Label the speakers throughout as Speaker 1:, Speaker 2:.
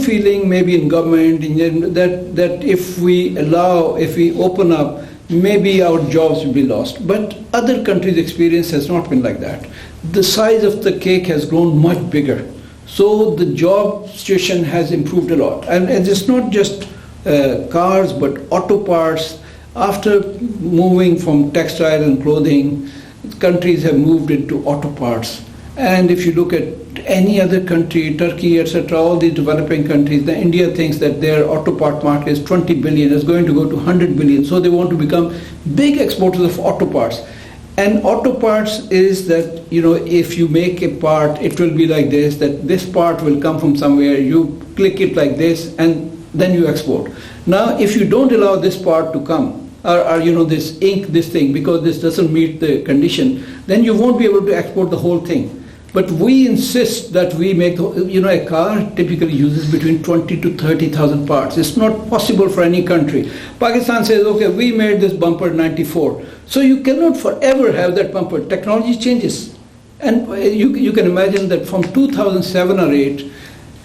Speaker 1: feeling maybe in government that if we open up, maybe our jobs will be lost. But other countries' experience has not been like that. The size of the cake has grown much bigger. So the job situation has improved a lot. And it's not just cars, but auto parts. After moving from textile and clothing, countries have moved into auto parts. And if you look at any other country, Turkey, etc., all these developing countries, India thinks that their auto part market is 20 billion, is going to go to 100 billion. So they want to become big exporters of auto parts. And auto parts is that, if you make a part, it will be like this, that this part will come from somewhere, you click it like this, and then you export. Now, if you don't allow this part to come, or this ink, this thing, because this doesn't meet the condition, then you won't be able to export the whole thing. But we insist that we make, a car typically uses between 20 to 30,000 parts. It's not possible for any country. Pakistan says, okay, we made this bumper in 94. So you cannot forever have that bumper. Technology changes. And you can imagine that from 2007 or 8,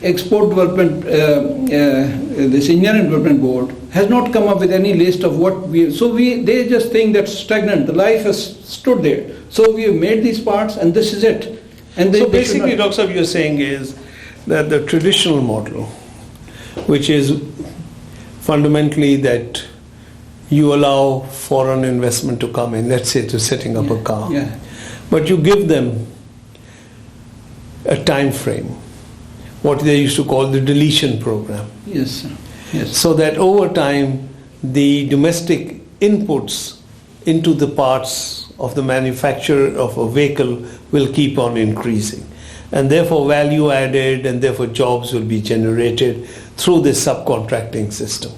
Speaker 1: Export Development, this Engineering Development Board has not come up with any list of what they just think that's stagnant. The life has stood there. So we have made these parts and this is it. And
Speaker 2: so basically, Dr. Saab, you're saying is that the traditional model, which is fundamentally that you allow foreign investment to come in, let's say to setting up a car, but you give them a time frame, what they used to call the deletion program.
Speaker 1: Yes, sir. Yes.
Speaker 2: So that over time, the domestic inputs into the parts of the manufacture of a vehicle will keep on increasing. And therefore value added and therefore jobs will be generated through this subcontracting system.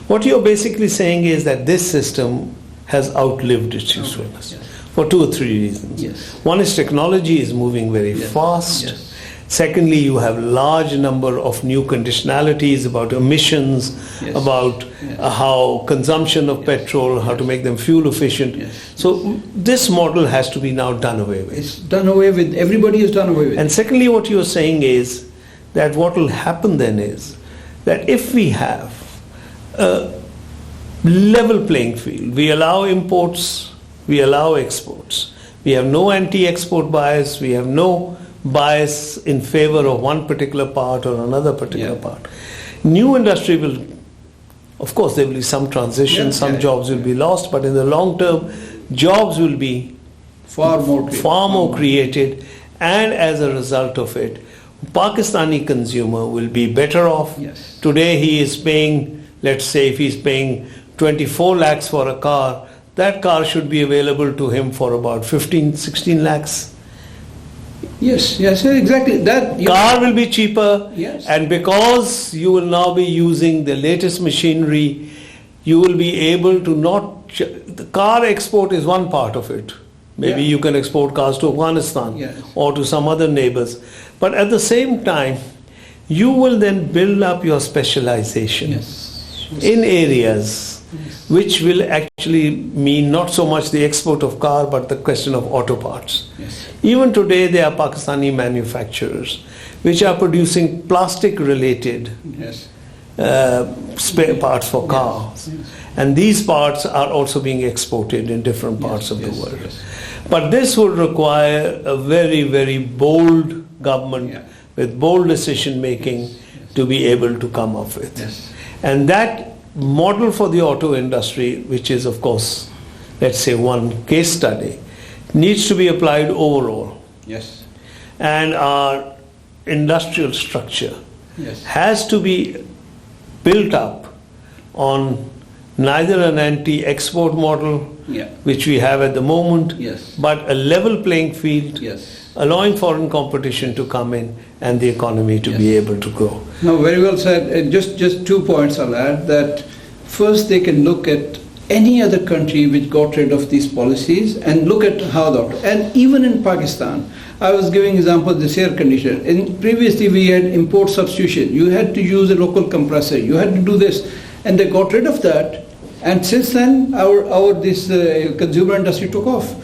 Speaker 2: What you're basically saying is that this system has outlived its usefulness for 2 or 3 reasons.
Speaker 1: Yes.
Speaker 2: One is technology is moving very fast.
Speaker 1: Yes.
Speaker 2: Secondly, you have large number of new conditionalities about emissions, about how consumption of petrol, how to make them fuel efficient. So this model has to be now done away with.
Speaker 1: It's done away with. Everybody is done away with.
Speaker 2: And secondly, what you're saying is that what will happen then is that if we have a level playing field, we allow imports, we allow exports, we have no anti-export bias, we have no bias in favor of one particular part or another particular part. New industry will, of course there will be some transition, some jobs will be lost, but in the long term jobs will be
Speaker 1: far more
Speaker 2: created, and as a result of it Pakistani consumer will be better off. Today he is paying, let's say if he's paying 24 lakhs for a car, that car should be available to him for about 15-16 lakhs.
Speaker 1: Yes, exactly. That
Speaker 2: car will be cheaper, and because you will now be using the latest machinery, you will be able to the car export is one part of it. Maybe you can export cars to Afghanistan or to some other neighbors. But at the same time, you will then build up your specialization in areas which will actually mean not so much the export of car, but the question of auto parts. Even today, there are Pakistani manufacturers which are producing plastic-related spare parts for cars. And these parts are also being exported in different parts of the world. But this would require a very, very bold government with bold decision-making to be able to come up with. And that model for the auto industry, which is of course, let's say one case study, needs to be applied overall. And our industrial structure has to be built up on neither an anti-export model, which we have at the moment, but a level playing field, allowing foreign competition to come in and the economy to be able to grow.
Speaker 1: No, very well said. Just 2 points I'll add. That first, they can look at any other country which got rid of these policies and look at how and even in Pakistan, I was giving example of this air conditioner. Previously we had import substitution. You had to use a local compressor. You had to do this, and they got rid of that. And since then, this consumer industry took off.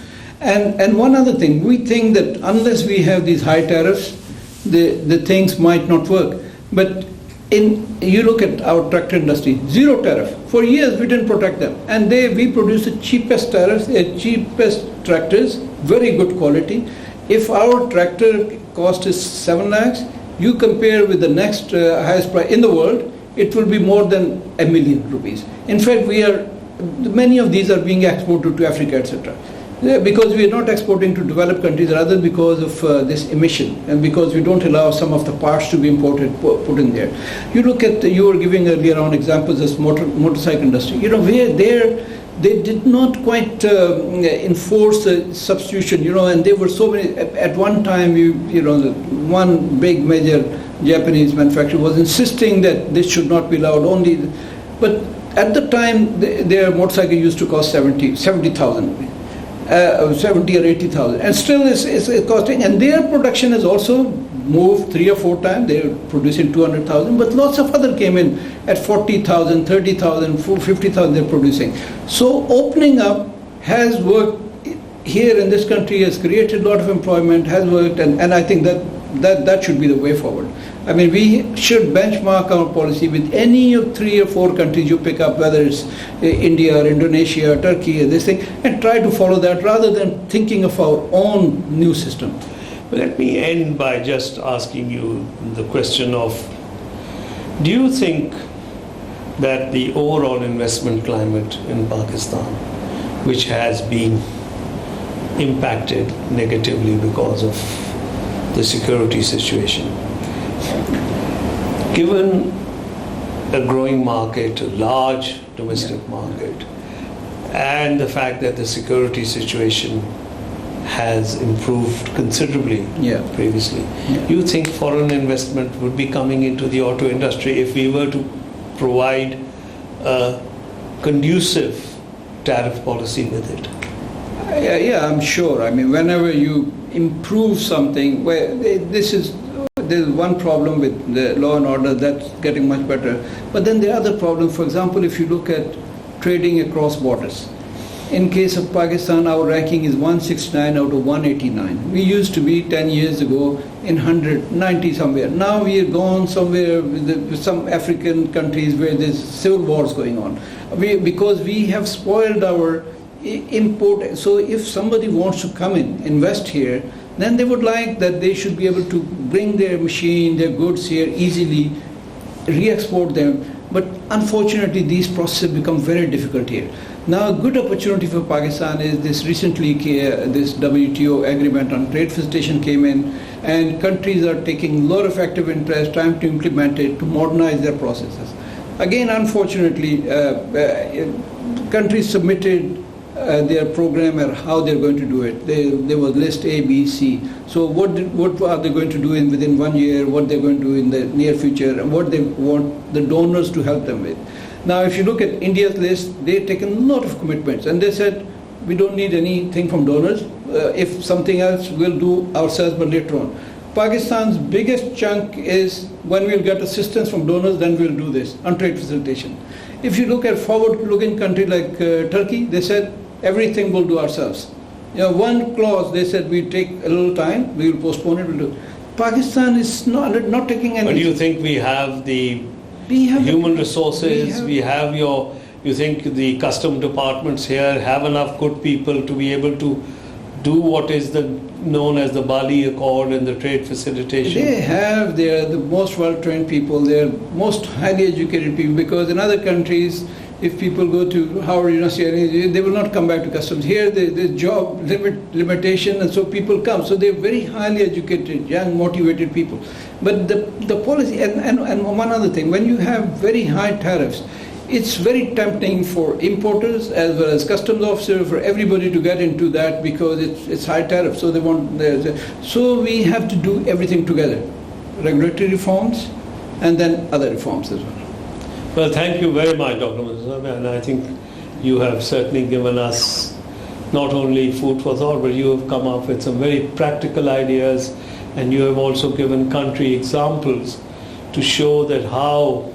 Speaker 1: And one other thing, we think that unless we have these high tariffs, the things might not work. But You look at our tractor industry, zero tariff. For years we didn't protect them, and we produce the cheapest tariffs, cheapest tractors, very good quality. If our tractor cost is 7 lakhs, you compare with the next highest price in the world, it will be more than ₹1 million. In fact, many of these are being exported to Africa, etc. Because we are not exporting to developed countries, rather because of this emission, and because we don't allow some of the parts to be imported, put in there. You look at, you were giving earlier on examples of motorcycle industry. They did not quite enforce the substitution, and there were so many. At one time, one big major Japanese manufacturer was insisting that this should not be allowed only. But at the time, their motorcycle used to cost 70,000. 70 or 80,000, and still is costing, and their production has also moved 3 or 4 times. They're producing 200,000, but lots of other came in at 40,000, 30,000, 50,000 they're producing. So opening up has worked here in this country, has created a lot of employment, has worked, and I think that should be the way forward. I mean, we should benchmark our policy with any of 3 or 4 countries you pick up, whether it's India or Indonesia or Turkey or this thing, and try to follow that rather than thinking of our own new system.
Speaker 2: Let me end by just asking you the question of, do you think that the overall investment climate in Pakistan, which has been impacted negatively because of the security situation, given a growing market, a large domestic market, and the fact that the security situation has improved considerably previously, you think foreign investment would be coming into the auto industry if we were to provide a conducive tariff policy with it?
Speaker 1: Yeah, I'm sure. I mean, whenever you improve something, there's one problem with the law and order, that's getting much better. But then there are other problems. For example, if you look at trading across borders. In case of Pakistan, our ranking is 169 out of 189. We used to be 10 years ago in 190 somewhere. Now we are gone somewhere with some African countries where there's civil wars going on. Because we have spoiled our import. So if somebody wants to come in, invest here, then they would like that they should be able to bring their machine, their goods here easily, re-export them. But unfortunately, these processes become very difficult here. Now, a good opportunity for Pakistan is this recently, this WTO agreement on trade facilitation came in, and countries are taking a lot of active interest, trying to implement it, to modernize their processes. Again, unfortunately, countries submitted their program and how they're going to do it. There was list A, B, C. So what are they going to do within 1 year, what they're going to do in the near future, and what they want the donors to help them with. Now, if you look at India's list, they've taken a lot of commitments, and they said, we don't need anything from donors. If something else, we'll do ourselves, but later on. Pakistan's biggest chunk is when we'll get assistance from donors, then we'll do this on trade facilitation. If you look at forward-looking country like Turkey, they said, everything we'll do ourselves. One clause, they said, we take a little time, we will postpone it, we'll do. Pakistan is not taking any.
Speaker 2: But do you think we have the human resources, you think the custom departments here have enough good people to be able to do what is known as the Bali Accord and the trade facilitation?
Speaker 1: They're the most well-trained people, they're most highly educated people, because in other countries, if people go to Howard University, they will not come back to customs. Here, there's job limitation, and so people come. So they're very highly educated, young, motivated people. But the policy, and one other thing, when you have very high tariffs, it's very tempting for importers as well as customs officers, for everybody to get into that because it's high tariff. So so we have to do everything together, regulatory reforms, and then other reforms as well.
Speaker 2: Well, thank you very much, Dr. Manzoor, and I think you have certainly given us not only food for thought, but you have come up with some very practical ideas, and you have also given country examples to show that how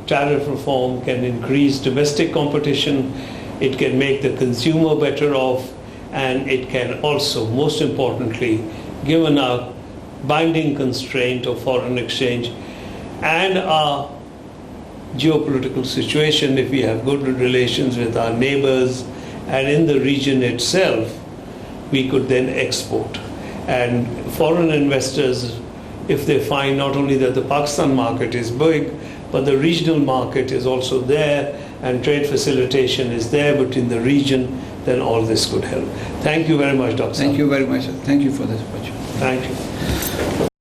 Speaker 2: tariff reform can increase domestic competition, it can make the consumer better off, and it can also, most importantly, given a binding constraint of foreign exchange, and our geopolitical situation, if we have good relations with our neighbors and in the region itself, we could then export. And foreign investors, if they find not only that the Pakistan market is big, but the regional market is also there, and trade facilitation is there between the region, then all this could help. Thank you very much, Dr.
Speaker 1: Thank you very much. Thank you for this opportunity.
Speaker 2: Thank you.